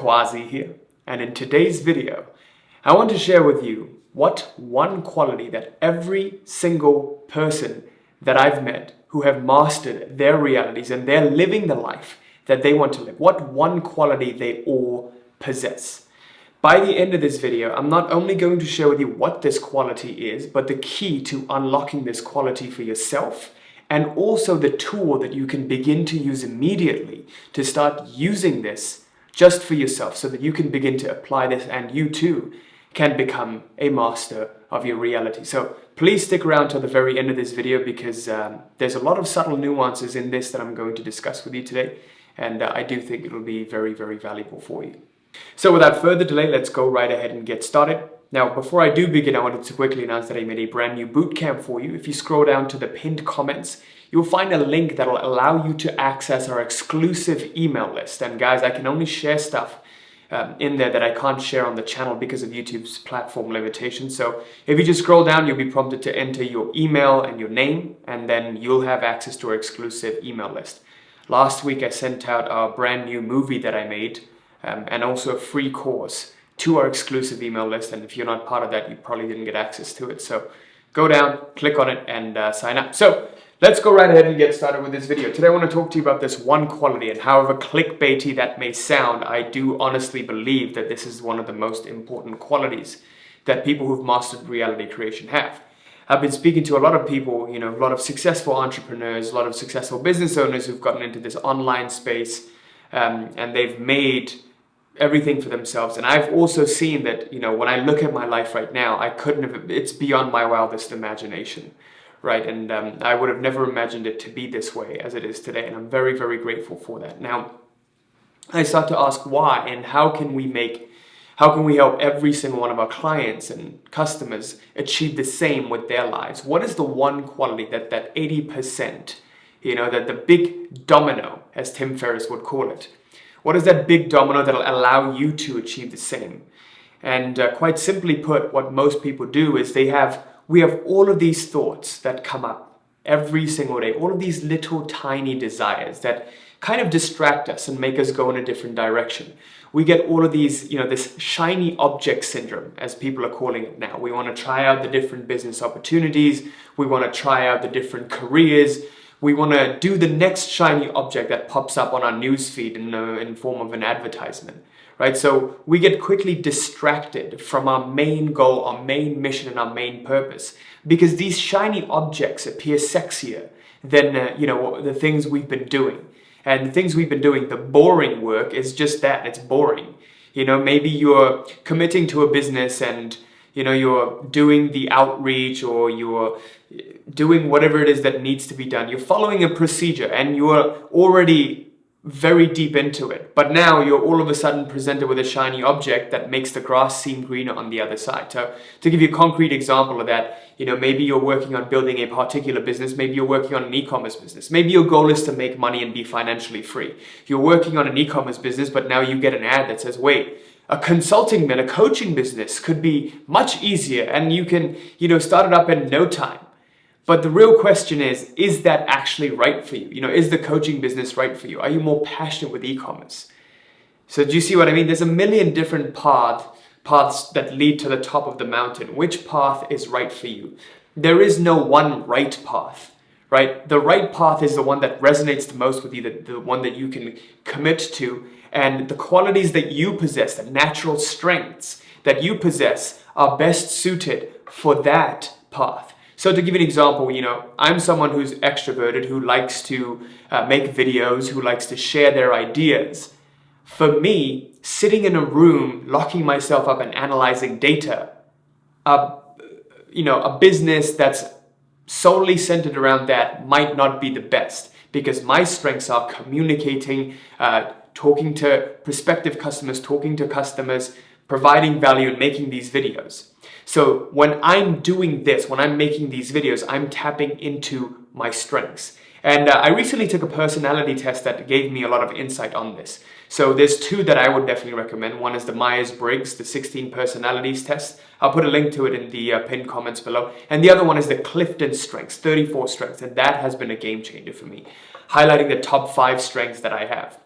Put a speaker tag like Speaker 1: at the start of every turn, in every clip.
Speaker 1: Quasi here, and in today's video, I want to share with you what one quality that every single person that I've met who have mastered their realities and they're living the life that they want to live, what one quality they all possess. By the end of this video, I'm not only going to share with you what this quality is, but the key to unlocking this quality for yourself, and also the tool that you can begin to use immediately to start using this just for yourself so that you can begin to apply this and you too can become a master of your reality. So please stick around till the very end of this video because there's a lot of subtle nuances in this that I'm going to discuss with you today, and I do think it'll be very, very valuable for you. So without further delay, let's go right ahead and get started. Now, before I do begin, I wanted to quickly announce that I made a brand new bootcamp for you. If you scroll down to the pinned comments, you'll find a link that will allow you to access our exclusive email list. And guys, I can only share stuff in there that I can't share on the channel because of YouTube's platform limitations. So if you just scroll down, you'll be prompted to enter your email and your name, and then you'll have access to our exclusive email list. Last week, I sent out our brand new movie that I made and also a free course to our exclusive email list. And if you're not part of that, you probably didn't get access to it. So go down, click on it, and sign up. So let's go right ahead and get started with this video. Today I want to talk to you about this one quality, and however clickbaity that may sound, I do honestly believe that this is one of the most important qualities that people who've mastered reality creation have. I've been speaking to a lot of people, a lot of successful entrepreneurs, a lot of successful business owners who've gotten into this online space, and they've made everything for themselves. And I've also seen that, when I look at my life right now, it's beyond my wildest imagination. Right, and I would have never imagined it to be this way as it is today, and I'm very, very grateful for that. Now, I start to ask why, and how can we help every single one of our clients and customers achieve the same with their lives? What is the one quality that 80%, that the big domino, as Tim Ferriss would call it? What is that big domino that'll allow you to achieve the same? And quite simply put, what most people do is we have all of these thoughts that come up every single day, all of these little tiny desires that kind of distract us and make us go in a different direction. We get all of these, this shiny object syndrome, as people are calling it now. We want to try out the different business opportunities. We want to try out the different careers. We want to do the next shiny object that pops up on our newsfeed in form of an advertisement. Right, so we get quickly distracted from our main goal, our main mission, and our main purpose because these shiny objects appear sexier than the things we've been doing. And the things we've been doing, the boring work, is just that, it's boring. Maybe you're committing to a business and you're doing the outreach, or you're doing whatever it is that needs to be done. You're following a procedure and you're already very deep into it, but now you're all of a sudden presented with a shiny object that makes the grass seem greener on the other side. So to give you a concrete example of that, maybe you're working on building a particular business, maybe you're working on an e-commerce business, maybe your goal is to make money and be financially free. You're working on an e-commerce business, but now you get an ad that says, wait, a consulting a coaching business could be much easier and you can, start it up in no time. But the real question is that actually right for you? Is the coaching business right for you? Are you more passionate with e-commerce? So do you see what I mean? There's a million different paths that lead to the top of the mountain. Which path is right for you? There is no one right path, right? The right path is the one that resonates the most with you, the one that you can commit to, and the qualities that you possess, the natural strengths that you possess are best suited for that path. So to give you an example, I'm someone who's extroverted, who likes to make videos, who likes to share their ideas. For me, sitting in a room, locking myself up and analyzing data, a business that's solely centered around that might not be the best because my strengths are communicating, talking to prospective customers, talking to customers, providing value and making these videos. So when I'm doing this, when I'm making these videos, I'm tapping into my strengths. And I recently took a personality test that gave me a lot of insight on this. So there's two that I would definitely recommend. One is the Myers-Briggs, the 16 personalities test. I'll put a link to it in the pinned comments below. And the other one is the Clifton Strengths, 34 strengths. And that has been a game changer for me, highlighting the top 5 strengths that I have.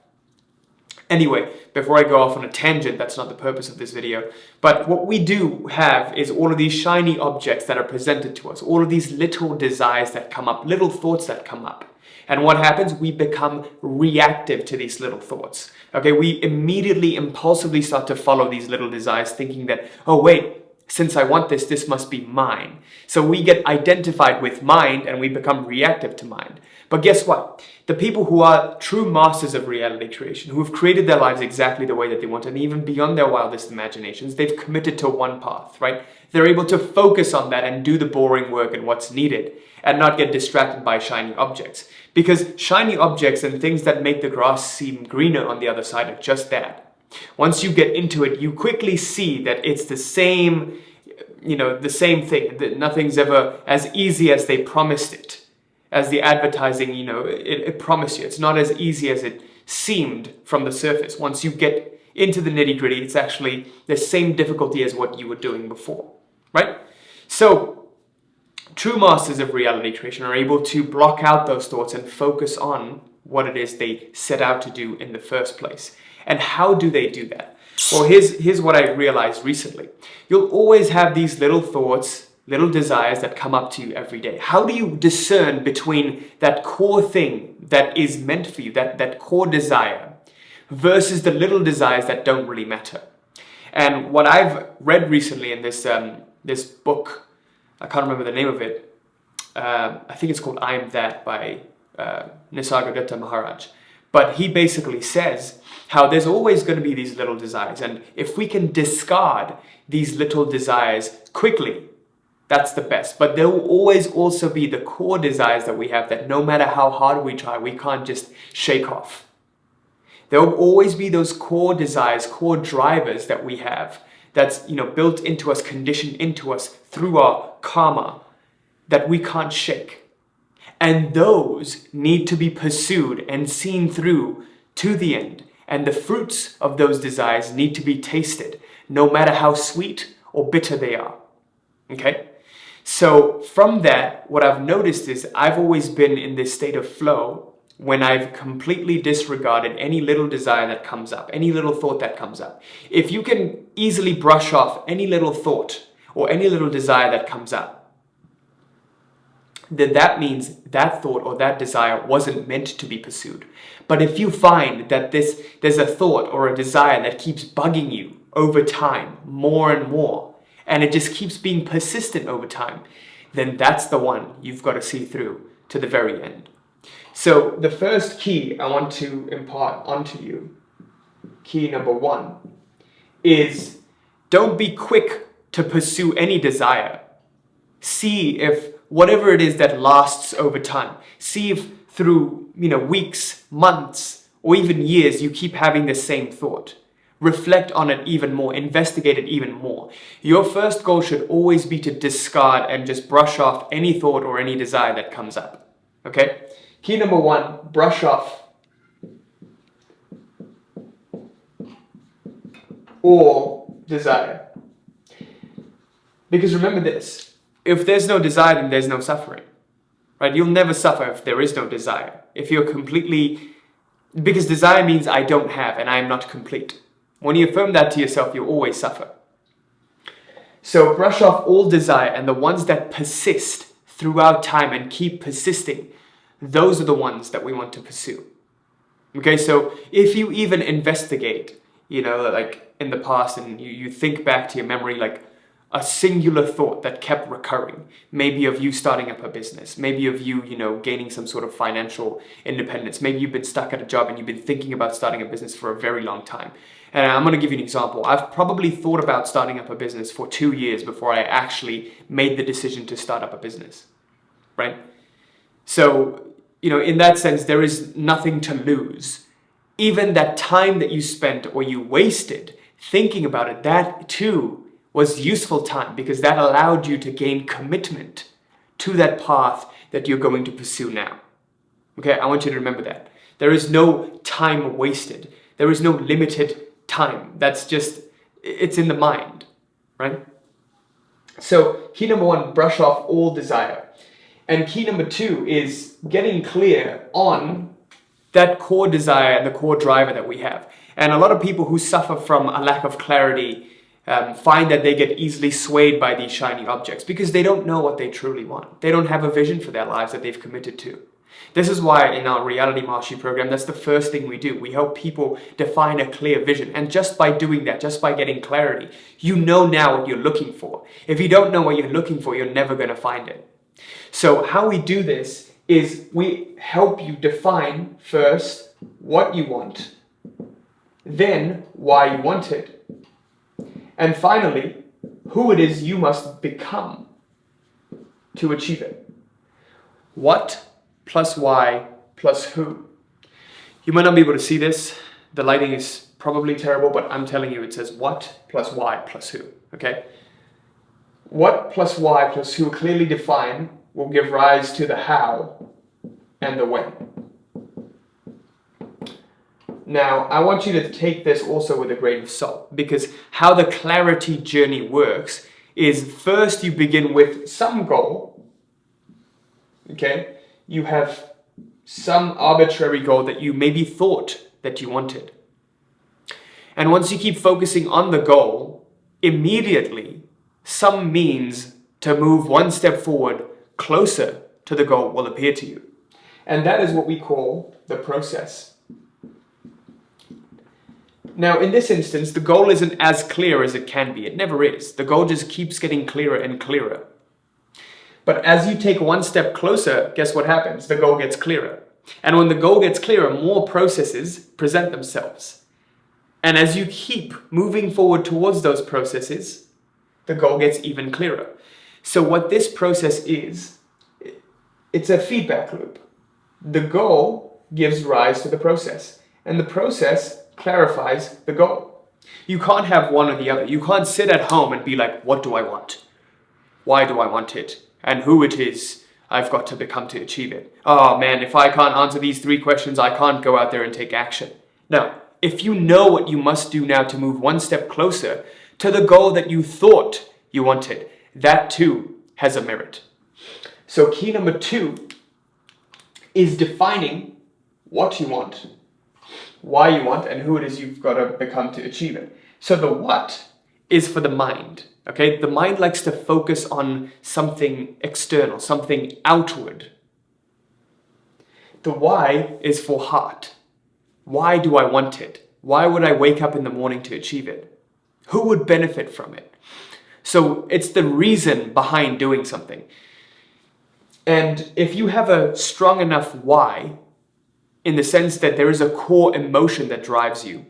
Speaker 1: Anyway, before I go off on a tangent, that's not the purpose of this video, but what we do have is all of these shiny objects that are presented to us, all of these little desires that come up, little thoughts that come up. And what happens? We become reactive to these little thoughts. Okay, we immediately, impulsively start to follow these little desires, thinking that, oh wait, since I want this, this must be mine. So we get identified with mind and we become reactive to mind. But guess what? The people who are true masters of reality creation, who have created their lives exactly the way that they want, and even beyond their wildest imaginations, they've committed to one path, right? They're able to focus on that and do the boring work and what's needed, and not get distracted by shiny objects. Because shiny objects and things that make the grass seem greener on the other side are just that. Once you get into it, you quickly see that it's the same, the same thing, that nothing's ever as easy as they promised it. As the advertising, it promised you. It's not as easy as it seemed from the surface. Once you get into the nitty-gritty, it's actually the same difficulty as what you were doing before, right? So, true masters of reality creation are able to block out those thoughts and focus on what it is they set out to do in the first place. And how do they do that? Well, here's what I realized recently. You'll always have these little thoughts, little desires that come up to you every day. How do you discern between that core thing that is meant for you, that core desire, versus the little desires that don't really matter? And what I've read recently in this book, I can't remember the name of it, I think it's called I Am That by Nisargadatta Maharaj. But he basically says how there's always going to be these little desires. And if we can discard these little desires quickly, that's the best. But there will always also be the core desires that we have that no matter how hard we try, we can't just shake off. There will always be those core desires, core drivers that we have that's built into us, conditioned into us through our karma that we can't shake. And those need to be pursued and seen through to the end. And the fruits of those desires need to be tasted, no matter how sweet or bitter they are. Okay? So from that, what I've noticed is I've always been in this state of flow when I've completely disregarded any little desire that comes up, any little thought that comes up. If you can easily brush off any little thought or any little desire that comes up, then that means that thought or that desire wasn't meant to be pursued. But if you find that there's a thought or a desire that keeps bugging you over time, more and more, and it just keeps being persistent over time, then that's the one you've got to see through to the very end. So the first key I want to impart onto you, key number 1, is don't be quick to pursue any desire. See if whatever it is that lasts over time, see if through weeks, months, or even years you keep having the same thought. Reflect on it even more, investigate it even more. Your first goal should always be to discard and just brush off any thought or any desire that comes up. Okay? Key number 1, brush off all desire. Because remember this, if there's no desire, then there's no suffering, right? You'll never suffer if there is no desire. If you're because desire means I don't have and I am not complete. When you affirm that to yourself, you'll always suffer. So brush off all desire, and the ones that persist throughout time and keep persisting, those are the ones that we want to pursue. Okay, so if you even investigate, like in the past, and you think back to your memory, like a singular thought that kept recurring, maybe of you starting up a business, maybe of you, gaining some sort of financial independence, maybe you've been stuck at a job and you've been thinking about starting a business for a very long time. And I'm going to give you an example. I've probably thought about starting up a business for 2 years before I actually made the decision to start up a business, right? So, in that sense, there is nothing to lose. Even that time that you spent or you wasted thinking about it, that too was useful time, because that allowed you to gain commitment to that path that you're going to pursue now. Okay, I want you to remember that. There is no time wasted. There is no limited time. It's in the mind, right? So key number 1, brush off all desire. And key number 2 is getting clear on that core desire and the core driver that we have. And a lot of people who suffer from a lack of clarity find that they get easily swayed by these shiny objects because they don't know what they truly want. They don't have a vision for their lives that they've committed to. This is why in our Reality Mastery program, that's the first thing we do. We help people define a clear vision. And just by doing that, just by getting clarity, you know now what you're looking for. If you don't know what you're looking for, you're never going to find it. So how we do this is we help you define first what you want, then why you want it, and finally, who it is you must become to achieve it. What plus why plus who. You might not be able to see this. The lighting is probably terrible, but I'm telling you, it says what plus why plus who, okay? What plus why plus who clearly defined will give rise to the how and the when. Now, I want you to take this also with a grain of salt, because how the clarity journey works is first you begin with some goal, okay? You have some arbitrary goal that you maybe thought that you wanted. And once you keep focusing on the goal, immediately some means to move one step forward closer to the goal will appear to you. And that is what we call the process. Now, in this instance, the goal isn't as clear as it can be. It never is. The goal just keeps getting clearer and clearer. But as you take one step closer, guess what happens? The goal gets clearer. And when the goal gets clearer, more processes present themselves. And as you keep moving forward towards those processes, the goal gets even clearer. So what this process is, it's a feedback loop. The goal gives rise to the process, and the process clarifies the goal. You can't have one or the other. You can't sit at home and be like, what do I want? Why do I want it? And who it is I've got to become to achieve it. Oh man, if I can't answer these 3 questions, I can't go out there and take action. Now, if you know what you must do now to move one step closer to the goal that you thought you wanted, that too has a merit. So key number 2 is defining what you want, why you want, and who it is you've got to become to achieve it. So the what is for the mind, okay? The mind likes to focus on something external, something outward. The why is for heart. Why do I want it? Why would I wake up in the morning to achieve it? Who would benefit from it? So it's the reason behind doing something. And if you have a strong enough why, in the sense that there is a core emotion that drives you,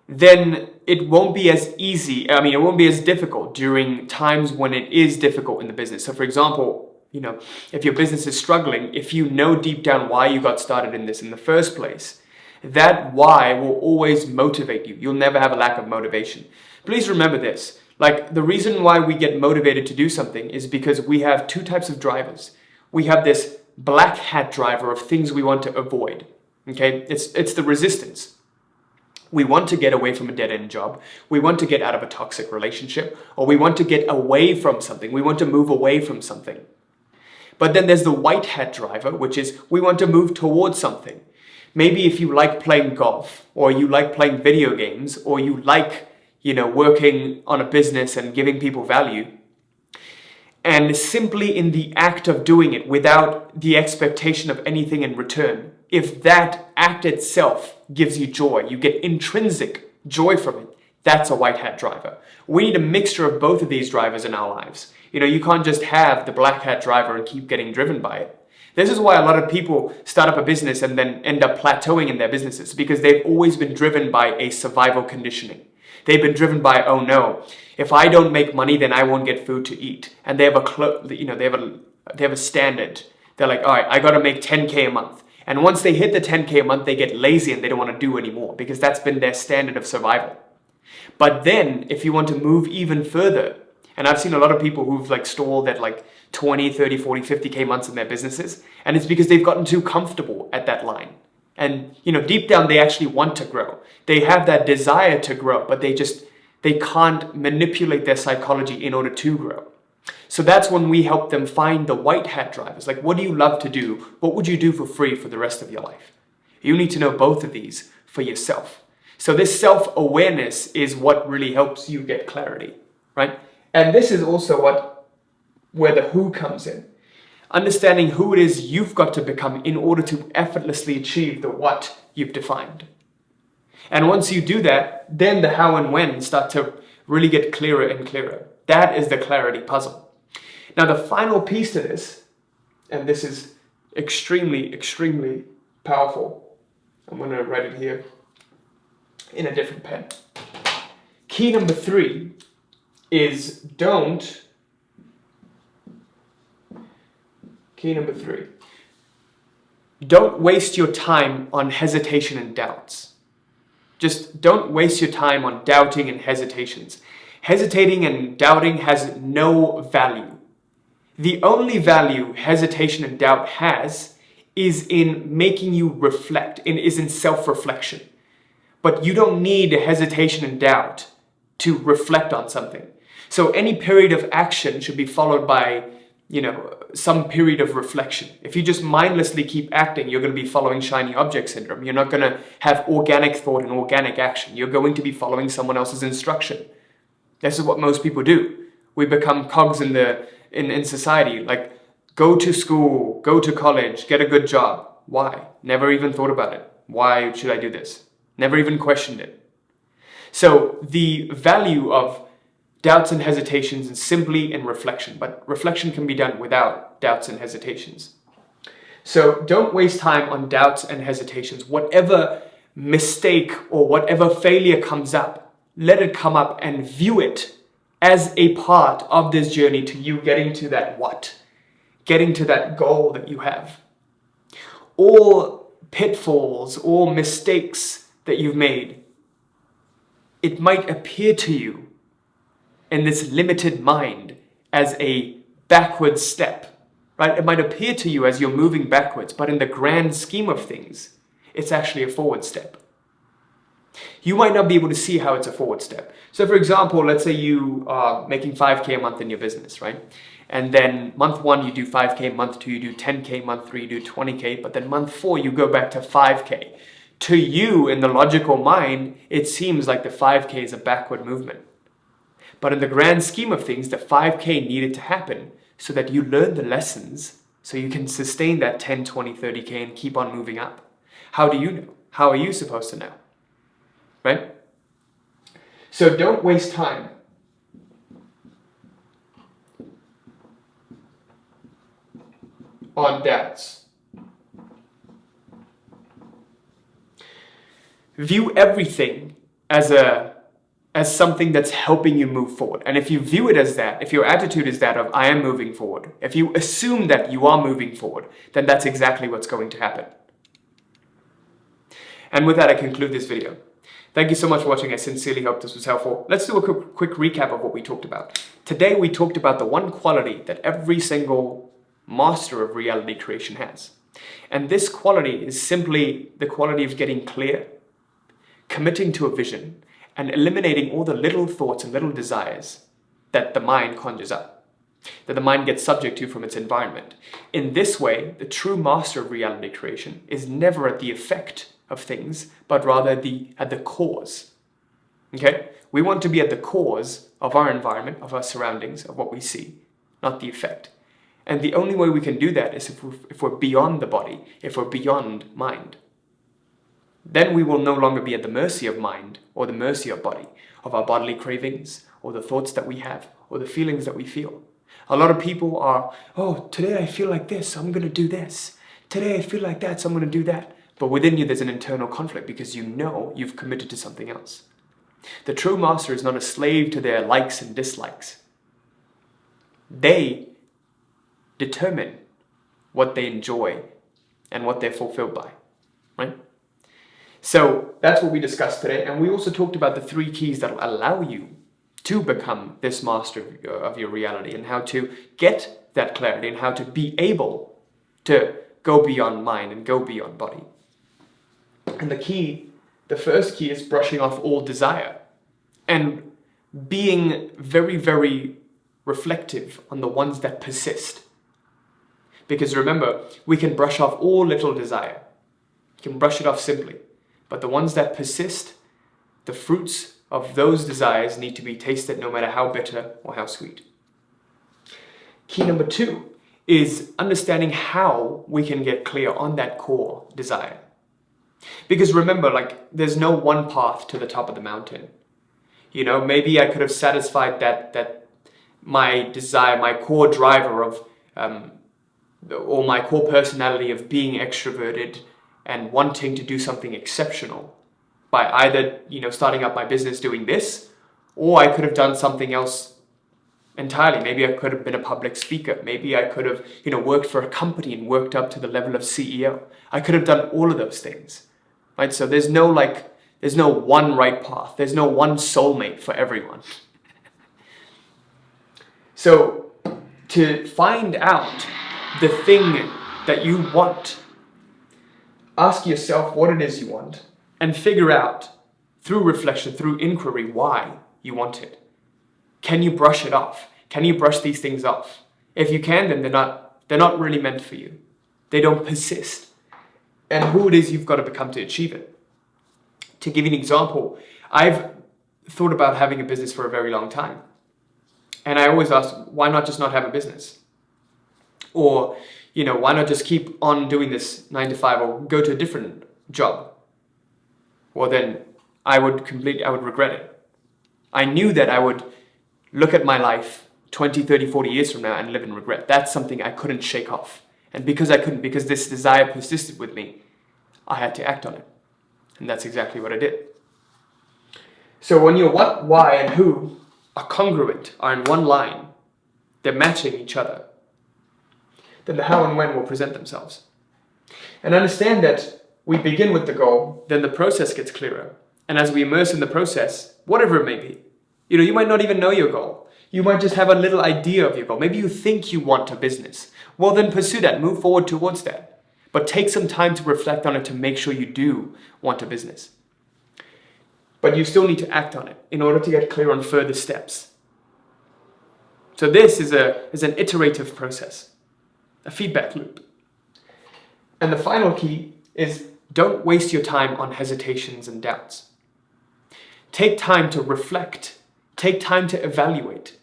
Speaker 1: then it won't be as easy, it won't be as difficult during times when it is difficult in the business. So for example, if your business is struggling, if you know deep down why you got started in this in the first place, that why will always motivate you. You'll never have a lack of motivation. Please remember this. Like, the reason why we get motivated to do something is because we have 2 types of drivers. We have this black hat driver of things we want to avoid. Okay, it's the resistance. We want to get away from a dead-end job. We want to get out of a toxic relationship, or we want to get away from something. We want to move away from something. But then there's the white hat driver, which is we want to move towards something. Maybe if you like playing golf, or you like playing video games, or you like working on a business and giving people value, and simply in the act of doing it without the expectation of anything in return, if that act itself gives you joy, you get intrinsic joy from it, that's a white hat driver. We need a mixture of both of these drivers in our lives. You can't just have the black hat driver and keep getting driven by it. This is why a lot of people start up a business and then end up plateauing in their businesses, because they've always been driven by a survival conditioning. They've been driven by, oh no, if I don't make money, then I won't get food to eat. And they have a standard. They're like, all right, I got to make 10K a month. And once they hit the 10K a month, they get lazy and they don't want to do anymore, because that's been their standard of survival. But then if you want to move even further, and I've seen a lot of people who've stalled at 20, 30, 40, 50K months in their businesses, and it's because they've gotten too comfortable at that line. And, deep down, they actually want to grow. They have that desire to grow, but they can't manipulate their psychology in order to grow. So that's when we help them find the white hat drivers. Like, what do you love to do? What would you do for free for the rest of your life? You need to know both of these for yourself. So this self-awareness is what really helps you get clarity, right? And this is also where the who comes in. Understanding who it is you've got to become in order to effortlessly achieve the what you've defined. And once you do that, then the how and when start to really get clearer and clearer. That is the clarity puzzle. Now the final piece to this, and this is extremely, extremely powerful. I'm going to write it here in a different pen. Key number 3 is don't waste your time on hesitation and doubts. Just don't waste your time on doubting and hesitations. Hesitating and doubting has no value. The only value hesitation and doubt has is in making you reflect, is in self-reflection. But you don't need hesitation and doubt to reflect on something. So any period of action should be followed by, some period of reflection. If you just mindlessly keep acting, you're going to be following shiny object syndrome. You're not going to have organic thought and organic action. You're going to be following someone else's instruction. This is what most people do. We become cogs in society, like go to school, go to college, get a good job. Why? Never even thought about it. Why should I do this? Never even questioned it. So the value of doubts and hesitations is simply in reflection, but reflection can be done without doubts and hesitations. So don't waste time on doubts and hesitations. Whatever mistake or whatever failure comes up, let it come up and view it as a part of this journey to you getting to that what, getting to that goal that you have. All pitfalls, all mistakes that you've made, it might appear to you in this limited mind as a backward step, right? It might appear to you as you're moving backwards, but in the grand scheme of things, it's actually a forward step. You might not be able to see how it's a forward step. So for example, let's say you are making 5K a month in your business, right? And then month 1, you do 5K, month 2, you do 10K, month 3, you do 20K, but then month 4, you go back to 5K. To you, in the logical mind, it seems like the 5K is a backward movement. But in the grand scheme of things, the 5K needed to happen so that you learn the lessons so you can sustain that 10, 20, 30K and keep on moving up. How do you know? How are you supposed to know? Right? So don't waste time on doubts. View everything as something that's helping you move forward. And if you view it as that, if your attitude is that of I am moving forward, if you assume that you are moving forward, then that's exactly what's going to happen. And with that, I conclude this video. Thank you so much for watching. I sincerely hope this was helpful. Let's do a quick recap of what we talked about. Today, we talked about the one quality that every single master of reality creation has. And this quality is simply the quality of getting clear, committing to a vision, and eliminating all the little thoughts and little desires that the mind conjures up, that the mind gets subject to from its environment. In this way, the true master of reality creation is never at the effect of things, but rather at the cause. Okay? We want to be at the cause of our environment, of our surroundings, of what we see, not the effect. And the only way we can do that is if we're beyond the body, if we're beyond mind. Then we will no longer be at the mercy of mind or the mercy of body, of our bodily cravings or the thoughts that we have or the feelings that we feel. A lot of people are, oh, today I feel like this, so I'm going to do this. Today I feel like that, so I'm going to do that. But within you, there's an internal conflict because you know you've committed to something else. The true master is not a slave to their likes and dislikes. They determine what they enjoy and what they're fulfilled by, right? So that's what we discussed today. And we also talked about the 3 keys that will allow you to become this master of your reality and how to get that clarity and how to be able to go beyond mind and go beyond body. And the first key is brushing off all desire and being very, very reflective on the ones that persist. Because remember, we can brush off all little desire. You can brush it off simply. But the ones that persist, the fruits of those desires need to be tasted no matter how bitter or how sweet. Key number 2 is understanding how we can get clear on that core desire. Because remember, like, there's no one path to the top of the mountain. You know, maybe I could have satisfied that my desire, my core driver of, or my core personality of being extroverted and wanting to do something exceptional by either, you know, starting up my business doing this, or I could have done something else entirely. Maybe I could have been a public speaker. Maybe I could have, you know, worked for a company and worked up to the level of CEO. I could have done all of those things, right? So there's no one right path. There's no one soulmate for everyone. So to find out the thing that you want, ask yourself what it is you want and figure out through reflection, through inquiry, why you want it. Can you brush it off? Can you brush these things off? If you can, then they're not really meant for you. They don't persist. And who it is you've got to become to achieve it. To give you an example, I've thought about having a business for a very long time. And I always ask, why not just not have a business? Or, you know, why not just keep on doing this 9 to 5 or go to a different job? Well, then I would regret it. I knew that I would look at my life 20, 30, 40 years from now and live in regret. That's something I couldn't shake off. And because I couldn't, because this desire persisted with me, I had to act on it. And that's exactly what I did. So when your what, why, and who are congruent, are in one line, they're matching each other, then the how and when will present themselves. And understand that we begin with the goal, then the process gets clearer. And as we immerse in the process, whatever it may be, you know, you might not even know your goal. You might just have a little idea of your goal. Maybe you think you want a business. Well, then pursue that, move forward towards that. But take some time to reflect on it to make sure you do want a business. But you still need to act on it in order to get clear on further steps. So this is an iterative process, a feedback loop. And the final key is don't waste your time on hesitations and doubts. Take time to reflect, take time to evaluate,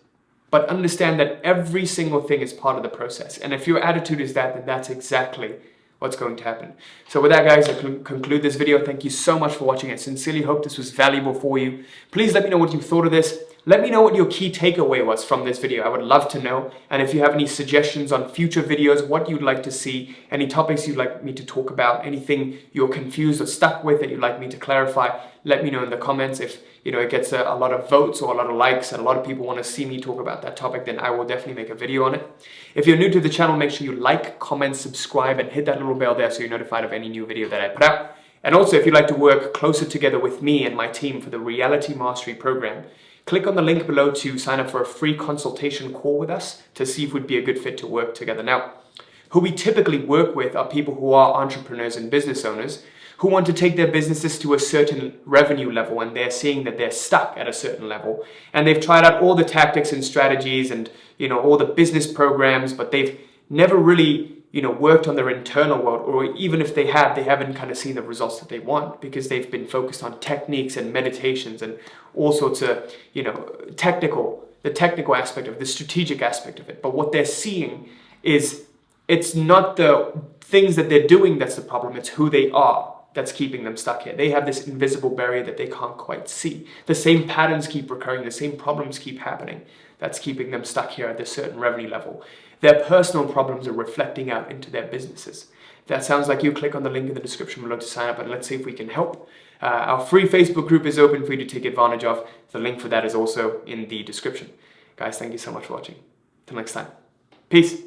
Speaker 1: but understand that every single thing is part of the process. And if your attitude is that, then that's exactly what's going to happen. So with that, guys, I conclude this video. Thank you so much for watching. I sincerely hope this was valuable for you. Please let me know what you thought of this. Let me know what your key takeaway was from this video. I would love to know. And if you have any suggestions on future videos, what you'd like to see, any topics you'd like me to talk about, anything you're confused or stuck with that you'd like me to clarify, let me know in the comments. If it gets a lot of votes or a lot of likes and a lot of people want to see me talk about that topic, then I will definitely make a video on it. If you're new to the channel, make sure you like, comment, subscribe, and hit that little bell there so you're notified of any new video that I put out. And also, if you'd like to work closer together with me and my team for the Reality Mastery Program, click on the link below to sign up for a free consultation call with us to see if we'd be a good fit to work together. Now, who we typically work with are people who are entrepreneurs and business owners who want to take their businesses to a certain revenue level, and they're seeing that they're stuck at a certain level. And they've tried out all the tactics and strategies and, all the business programs, but they've never really, worked on their internal world, or even if they have, they haven't kind of seen the results that they want because they've been focused on techniques and meditations and all sorts of, the technical aspect of it, the strategic aspect of it. But what they're seeing is it's not the things that they're doing that's the problem, it's who they are that's keeping them stuck here. They have this invisible barrier that they can't quite see. The same patterns keep recurring, the same problems keep happening that's keeping them stuck here at this certain revenue level. Their personal problems are reflecting out into their businesses. If that sounds like you, click on the link in the description below to sign up and let's see if we can help. Our free Facebook group is open for you to take advantage of. The link for that is also in the description. Guys, thank you so much for watching. Till next time. Peace.